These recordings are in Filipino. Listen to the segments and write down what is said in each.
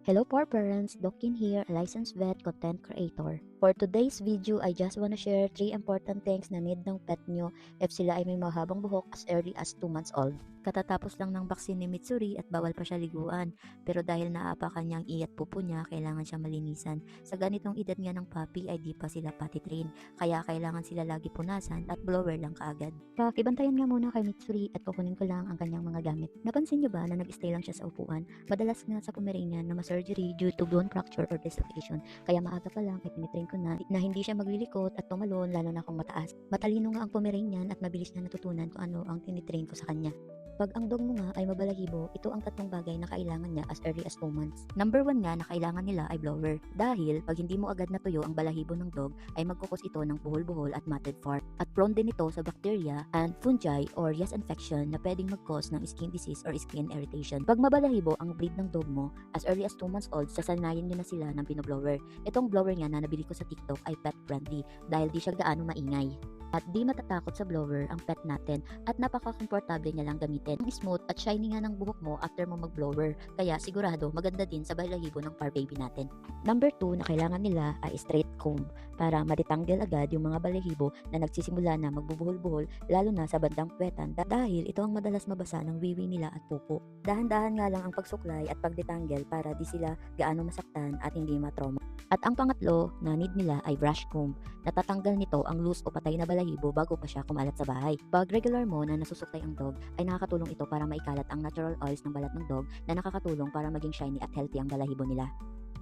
Hello poor parents, Dokin here, a licensed vet content creator. For today's video, I just wanna share 3 important things na need ng pet nyo if sila ay may mahabang buhok as early as 2 months old. Katatapos lang ng baksin ni Mitsuri at bawal pa siya liguan, pero dahil naapakan niya ang iyat pupo niya, kailangan siya malinisan. Sa ganitong edad nga ng puppy ay di pa sila potty train, kaya kailangan sila lagi punasan at blower lang kaagad. Pakibantayan nga muna kay Mitsuri at kukunin ko lang ang kanyang mga gamit. Napansin niyo ba na nag-stay lang siya sa upuan? Madalas nga sa Pomeranian na surgery due to bone fracture or dislocation. Kaya maaga pa lang ay tinitrain ko na hindi siya maglilikot at tumalon lalo na kung mataas. Matalino nga ang Pomeranian at mabilis na natutunan kung ano ang tinitrain ko sa kanya. Pag ang dog mo nga ay mabalahibo, ito ang 3 bagay na kailangan niya as early as 2 months. Number 1 nga na kailangan nila ay blower. Dahil pag hindi mo agad natuyo ang balahibo ng dog, ay magkukos ito ng buhol-buhol at matted fur. At prone din ito sa bacteria and fungi or yeast infection na pwedeng mag-cause ng skin disease or skin irritation. Pag mabalahibo ang breed ng dog mo, as early as 2 months old, sasanayin nyo na sila ng pinoblower. Itong blower nga na nabili ko sa TikTok ay pet friendly dahil di siya gaano maingay. At di matatakot sa blower ang pet natin at napaka-komportable niya lang gamitin. Ang smooth at shiny nga ng buhok mo after mo mag-blower, kaya sigurado maganda din sa balahibo ng fur baby natin. Number 2 na kailangan nila ay straight comb para madetanggal agad yung mga balahibo na nagsisimula na magbubuhol-buhol lalo na sa bandang puwetan dahil ito ang madalas mabasa ng wiwi nila at pupo. Dahan-dahan nga lang ang pagsuklay at pagdetanggal para di sila gaano masaktan at hindi matrauma. At ang pangatlo na need nila ay brush comb. Natatanggal nito ang loose o patay na balahibo bago pa siya kumalat sa bahay. Pag regular mo na nasusuklay ang dog, ay nakakatulong ito para maikalat ang natural oils ng balat ng dog na nakakatulong para maging shiny at healthy ang balahibo nila.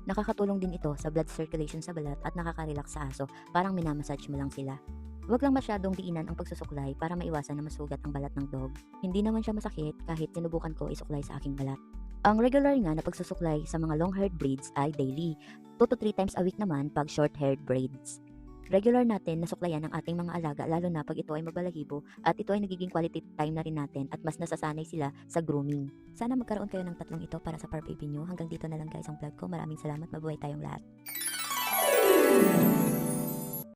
Nakakatulong din ito sa blood circulation sa balat at nakaka-relax sa aso, parang minamassage mo lang sila. Huwag lang masyadong diinan ang pagsusuklay para maiwasan na masugat ang balat ng dog. Hindi naman siya masakit kahit sinubukan ko isuklay sa aking balat. Ang regular nga na pagsusuklay sa mga long-haired breeds ay daily, 2 to 3 times a week naman pag short-haired breeds. Regular natin nasuklayan ang ating mga alaga lalo na pag ito ay mabalahibo at ito ay nagiging quality time na rin natin at mas nasasanay sila sa grooming. Sana magkaroon kayo ng 3 ito para sa fur baby nyo. Hanggang dito na lang guys ang vlog ko. Maraming salamat. Mabuhay tayong lahat.